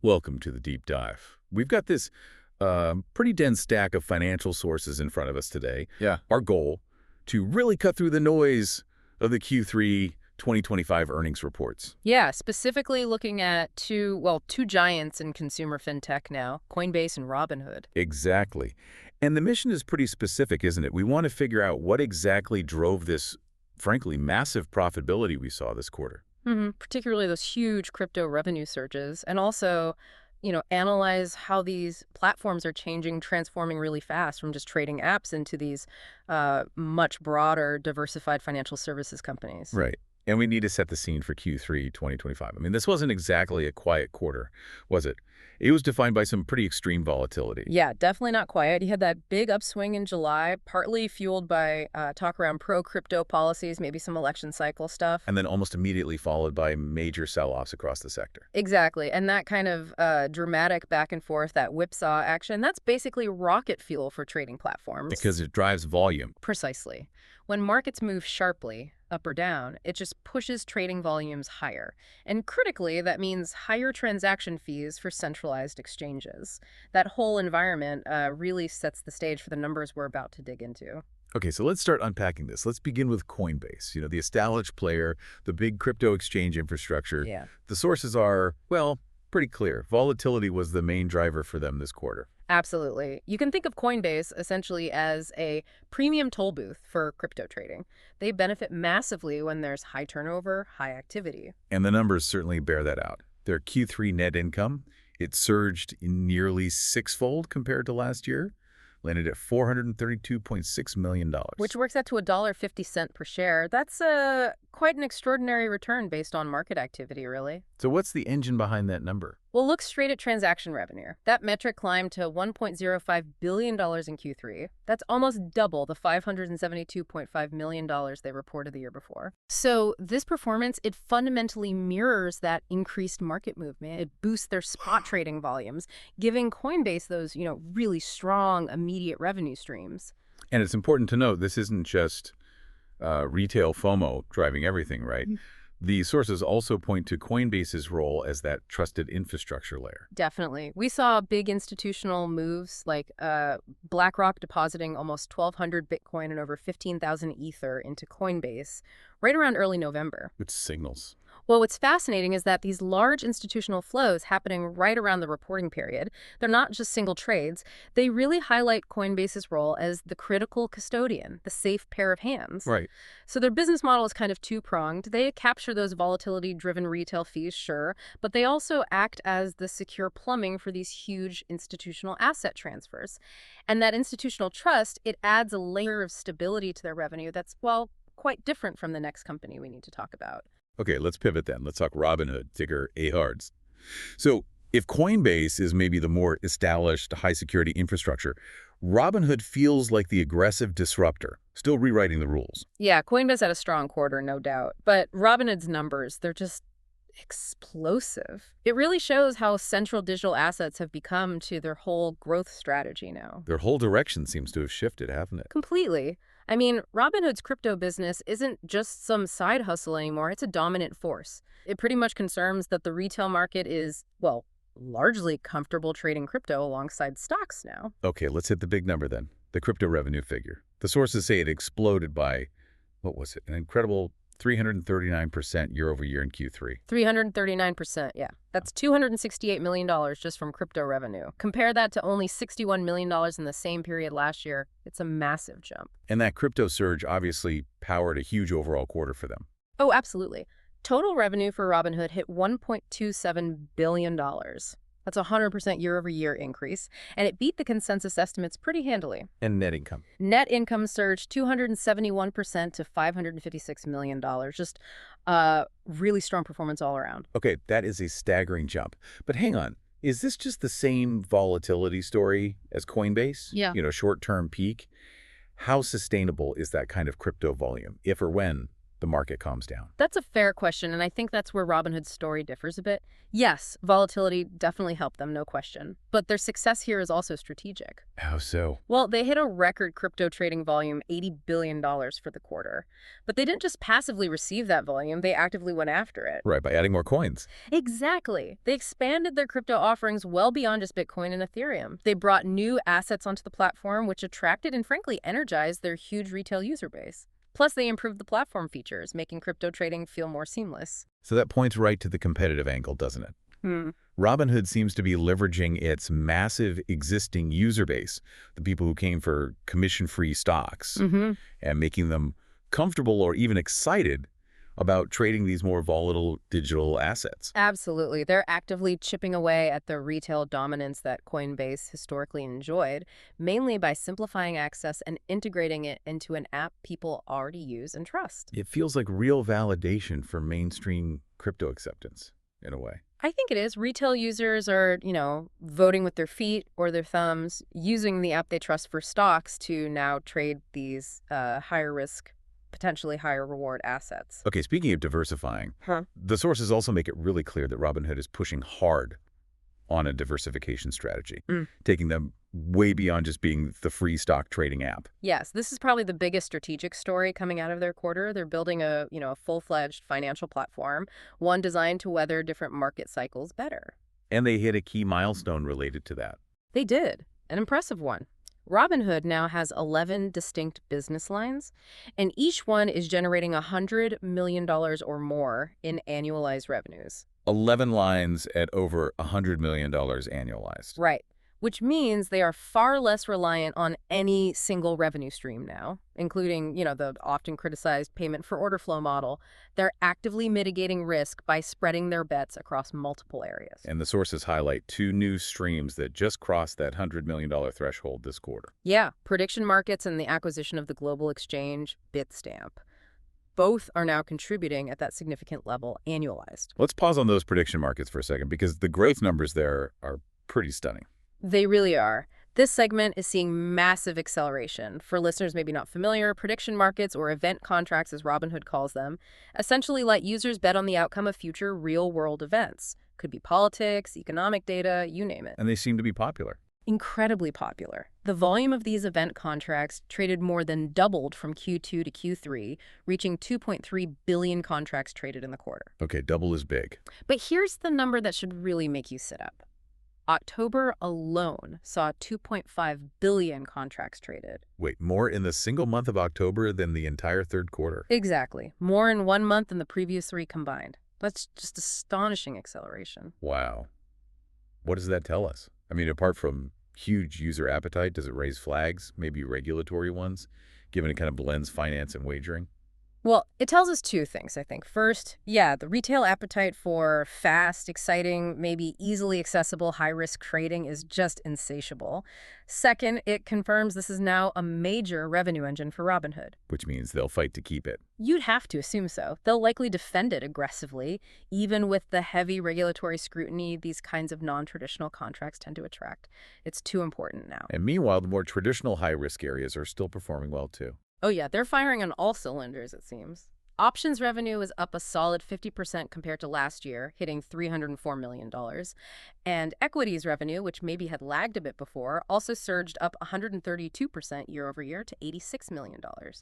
Welcome to the deep dive. We've got this pretty dense stack of financial sources in front of us today. Yeah. Our goal, to really cut through the noise of the Q3 2025 earnings reports. Yeah, specifically looking at two giants in consumer fintech now, Coinbase and Robinhood. Exactly. And the mission is pretty specific, isn't it? We want to figure out what exactly drove this, frankly, massive profitability we saw this quarter. Particularly those huge crypto revenue surges, and also, analyze how these platforms are changing, transforming really fast from just trading apps into these much broader, diversified financial services companies. Right. And we need to set the scene for Q3 2025. I mean, this wasn't exactly a quiet quarter, was it? It was defined by some pretty extreme volatility. Yeah, definitely not quiet. You had that big upswing in July, partly fueled by talk around pro-crypto policies, maybe some election cycle stuff. And then almost immediately followed by major sell-offs across the sector. Exactly. And that kind of dramatic back and forth, that whipsaw action, that's basically rocket fuel for trading platforms. Because it drives volume. Precisely. When markets move sharply, up or down, it just pushes trading volumes higher. And critically, that means higher transaction fees for centralized exchanges. That whole environment really sets the stage for the numbers we're about to dig into. Okay, so let's start unpacking this. Let's begin with Coinbase, the established player, the big crypto exchange infrastructure. Yeah. The sources are, well, pretty clear. Volatility was the main driver for them this quarter. Absolutely. You can think of Coinbase essentially as a premium toll booth for crypto trading. They benefit massively when there's high turnover, high activity. And the numbers certainly bear that out. Their Q3 net income, it surged in nearly sixfold compared to last year, landed at $432.6 million. Which works out to $1.50 per share. That's quite an extraordinary return based on market activity, really. So what's the engine behind that number? We'll look straight at transaction revenue. That metric climbed to $1.05 billion in Q3. That's almost double the $572.5 million they reported the year before. So this performance, it fundamentally mirrors that increased market movement. It boosts their spot trading volumes, giving Coinbase those, really strong immediate revenue streams. And it's important to note this isn't just retail FOMO driving everything, right? The sources also point to Coinbase's role as that trusted infrastructure layer. Definitely. We saw big institutional moves like BlackRock depositing almost 1,200 Bitcoin and over 15,000 Ether into Coinbase right around early November. Which signals. Well, what's fascinating is that these large institutional flows happening right around the reporting period, they're not just single trades. They really highlight Coinbase's role as the critical custodian, the safe pair of hands. Right. So their business model is kind of two-pronged. They capture those volatility-driven retail fees, sure, but they also act as the secure plumbing for these huge institutional asset transfers. And that institutional trust, it adds a layer of stability to their revenue that's, quite different from the next company we need to talk about. Okay, let's pivot then. Let's talk Robinhood, ticker AHARDS. So if Coinbase is maybe the more established high-security infrastructure, Robinhood feels like the aggressive disruptor, still rewriting the rules. Yeah, Coinbase had a strong quarter, no doubt. But Robinhood's numbers, they're just explosive. It really shows how central digital assets have become to their whole growth strategy now. Their whole direction seems to have shifted, hasn't it? Completely. I mean, Robinhood's crypto business isn't just some side hustle anymore. It's a dominant force. It pretty much confirms that the retail market is, largely comfortable trading crypto alongside stocks now. Okay, let's hit the big number then, the crypto revenue figure. The sources say it exploded by, an incredible 339% year over year in Q3. 339%, yeah. That's $268 million just from crypto revenue. Compare that to only $61 million in the same period last year. It's a massive jump. And that crypto surge obviously powered a huge overall quarter for them. Oh, absolutely. Total revenue for Robinhood hit $1.27 billion. That's a 100% year-over-year increase, and it beat the consensus estimates pretty handily. And net income? Net income surged 271% to $556 million. Just really strong performance all around. Okay, that is a staggering jump. But hang on, is this just the same volatility story as Coinbase? Yeah. Short-term peak? How sustainable is that kind of crypto volume, if or when the market calms down? That's a fair question, and I think that's where Robinhood's story differs a bit. Yes, volatility definitely helped them, no question. But their success here is also strategic. How so? Well, they hit a record crypto trading volume, $80 billion for the quarter. But they didn't just passively receive that volume, they actively went after it. Right, by adding more coins. Exactly. They expanded their crypto offerings well beyond just Bitcoin and Ethereum. They brought new assets onto the platform, which attracted and frankly energized their huge retail user base. Plus, they improved the platform features, making crypto trading feel more seamless. So that points right to the competitive angle, doesn't it? Robinhood seems to be leveraging its massive existing user base, the people who came for commission-free stocks, and making them comfortable or even excited about trading these more volatile digital assets. Absolutely. They're actively chipping away at the retail dominance that Coinbase historically enjoyed, mainly by simplifying access and integrating it into an app people already use and trust. It feels like real validation for mainstream crypto acceptance, in a way. I think it is. Retail users are, voting with their feet or their thumbs, using the app they trust for stocks to now trade these higher risk, potentially higher reward assets. Okay, speaking of diversifying, the sources also make it really clear that Robinhood is pushing hard on a diversification strategy, taking them way beyond just being the free stock trading app. Yes, this is probably the biggest strategic story coming out of their quarter. They're building a full-fledged financial platform, one designed to weather different market cycles better. And they hit a key milestone related to that. They did, an impressive one. Robinhood now has 11 distinct business lines, and each one is generating $100 million or more in annualized revenues. 11 lines at over $100 million annualized. Right, which means they are far less reliant on any single revenue stream now, including, the often criticized payment for order flow model. They're actively mitigating risk by spreading their bets across multiple areas. And the sources highlight 2 new streams that just crossed that $100 million threshold this quarter. Yeah, prediction markets and the acquisition of the global exchange Bitstamp. Both are now contributing at that significant level annualized. Let's pause on those prediction markets for a second, because the growth numbers there are pretty stunning. They really are. This segment is seeing massive acceleration. For listeners maybe not familiar, prediction markets, or event contracts as Robinhood calls them, essentially let users bet on the outcome of future real-world events. Could be politics, economic data, you name it. And they seem to be popular. Incredibly popular. The volume of these event contracts traded more than doubled from Q2 to Q3, reaching 2.3 billion contracts traded in the quarter. Okay, double is big. But here's the number that should really make you sit up. October alone saw 2.5 billion contracts traded. Wait, more in the single month of October than the entire third quarter? Exactly. More in 1 month than the previous 3 combined. That's just astonishing acceleration. Wow. What does that tell us? I mean, apart from huge user appetite, does it raise flags, maybe regulatory ones, given it kind of blends finance and wagering? Well, it tells us 2 things, I think. First, the retail appetite for fast, exciting, maybe easily accessible, high-risk trading is just insatiable. Second, it confirms this is now a major revenue engine for Robinhood. Which means they'll fight to keep it. You'd have to assume so. They'll likely defend it aggressively, even with the heavy regulatory scrutiny these kinds of non-traditional contracts tend to attract. It's too important now. And meanwhile, the more traditional high-risk areas are still performing well, too. Oh yeah, they're firing on all cylinders, it seems. Options revenue is up a solid 50% compared to last year, hitting $304 million. And equities revenue, which maybe had lagged a bit before, also surged up 132% year over year to $86 million.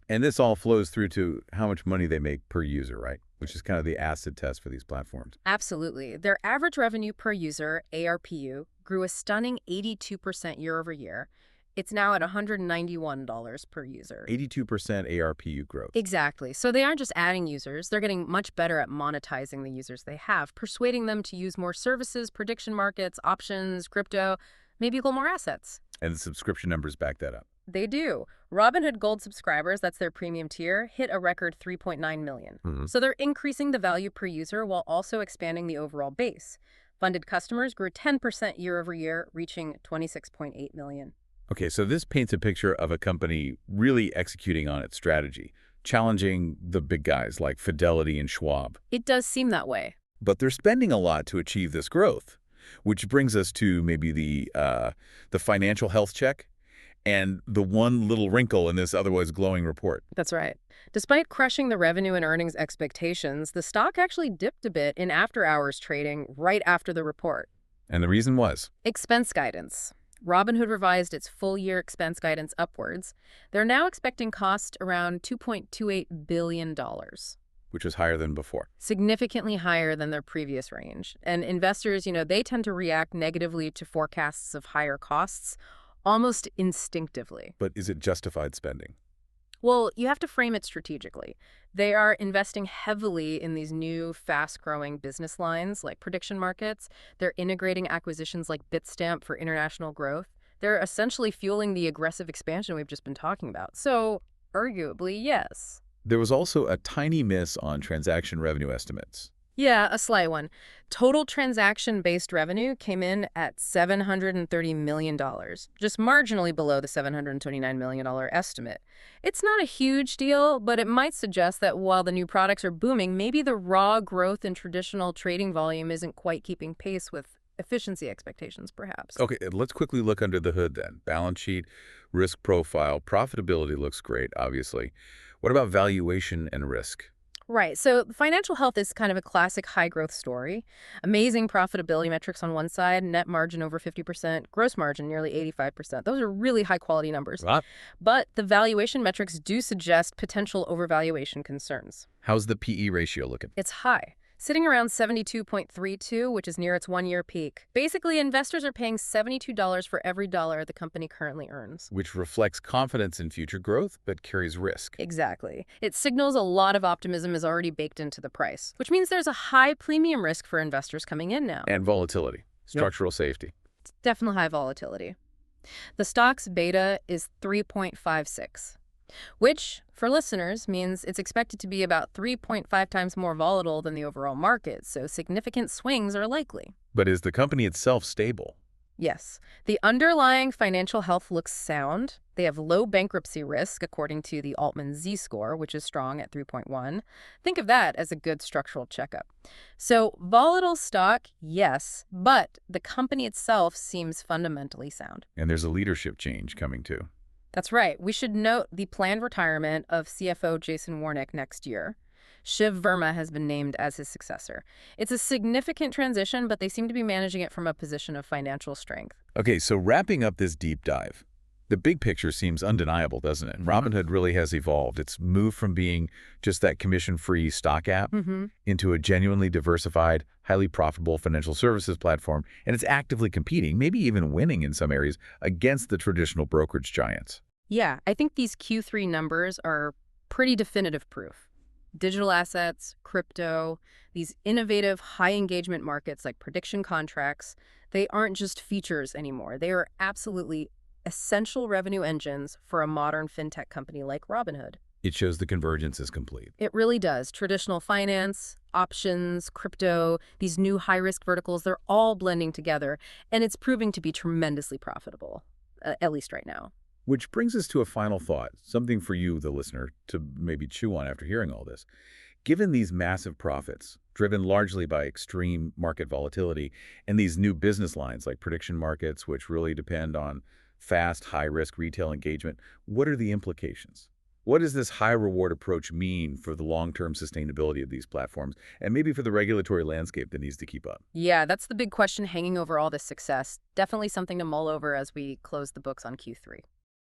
And this all flows through to how much money they make per user, right? Which is kind of the acid test for these platforms. Absolutely. Their average revenue per user, ARPU, grew a stunning 82% year over year. It's now at $191 per user. 82% ARPU growth. Exactly. So they aren't just adding users. They're getting much better at monetizing the users they have, persuading them to use more services, prediction markets, options, crypto, maybe a little more assets. And the subscription numbers back that up. They do. Robinhood Gold subscribers, that's their premium tier, hit a record 3.9 million. So they're increasing the value per user while also expanding the overall base. Funded customers grew 10% year over year, reaching 26.8 million. Okay, so this paints a picture of a company really executing on its strategy, challenging the big guys like Fidelity and Schwab. It does seem that way. But they're spending a lot to achieve this growth, which brings us to maybe the financial health check and the one little wrinkle in this otherwise glowing report. That's right. Despite crushing the revenue and earnings expectations, the stock actually dipped a bit in after-hours trading right after the report. And the reason was? Expense guidance. Robinhood revised its full-year expense guidance upwards. They're now expecting costs around $2.28 billion. Which was higher than before. Significantly higher than their previous range. And investors, they tend to react negatively to forecasts of higher costs almost instinctively. But is it justified spending? Well, you have to frame it strategically. They are investing heavily in these new, fast-growing business lines like prediction markets. They're integrating acquisitions like Bitstamp for international growth. They're essentially fueling the aggressive expansion we've just been talking about. So, arguably, yes. There was also a tiny miss on transaction revenue estimates. Yeah, a slight one. Total transaction-based revenue came in at $730 million, just marginally below the $729 million estimate. It's not a huge deal, but it might suggest that while the new products are booming, maybe the raw growth in traditional trading volume isn't quite keeping pace with efficiency expectations, perhaps. Okay, let's quickly look under the hood then. Balance sheet, risk profile, profitability looks great, obviously. What about valuation and risk? Right. So financial health is kind of a classic high-growth story. Amazing profitability metrics on one side, net margin over 50%, gross margin nearly 85%. Those are really high-quality numbers. What? But the valuation metrics do suggest potential overvaluation concerns. How's the PE ratio looking? It's high, sitting around 72.32, which is near its one-year peak. Basically, investors are paying $72 for every dollar the company currently earns. Which reflects confidence in future growth, but carries risk. Exactly. It signals a lot of optimism is already baked into the price, which means there's a high premium risk for investors coming in now. And volatility, structural safety. It's definitely high volatility. The stock's beta is 3.56. Which, for listeners, means it's expected to be about 3.5 times more volatile than the overall market, so significant swings are likely. But is the company itself stable? Yes. The underlying financial health looks sound. They have low bankruptcy risk, according to the Altman Z-score, which is strong at 3.1. Think of that as a good structural checkup. So, volatile stock, yes, but the company itself seems fundamentally sound. And there's a leadership change coming too. That's right. We should note the planned retirement of CFO Jason Warnick next year. Shiv Verma has been named as his successor. It's a significant transition, but they seem to be managing it from a position of financial strength. Okay, so wrapping up this deep dive, the big picture seems undeniable, doesn't it? Robinhood really has evolved. It's moved from being just that commission-free stock app into a genuinely diversified, highly profitable financial services platform, and it's actively competing, maybe even winning in some areas, against the traditional brokerage giants. Yeah, I think these Q3 numbers are pretty definitive proof. Digital assets, crypto, these innovative high-engagement markets like prediction contracts, they aren't just features anymore. They are absolutely essential revenue engines for a modern fintech company like Robinhood. It shows the convergence is complete. It really does. Traditional finance, options, crypto, these new high-risk verticals, they're all blending together, and it's proving to be tremendously profitable, at least right now. Which brings us to a final thought, something for you, the listener, to maybe chew on after hearing all this. Given these massive profits, driven largely by extreme market volatility, and these new business lines like prediction markets, which really depend on fast, high-risk retail engagement, what are the implications? What does this high-reward approach mean for the long-term sustainability of these platforms, and maybe for the regulatory landscape that needs to keep up? Yeah, that's the big question hanging over all this success. Definitely something to mull over as we close the books on Q3.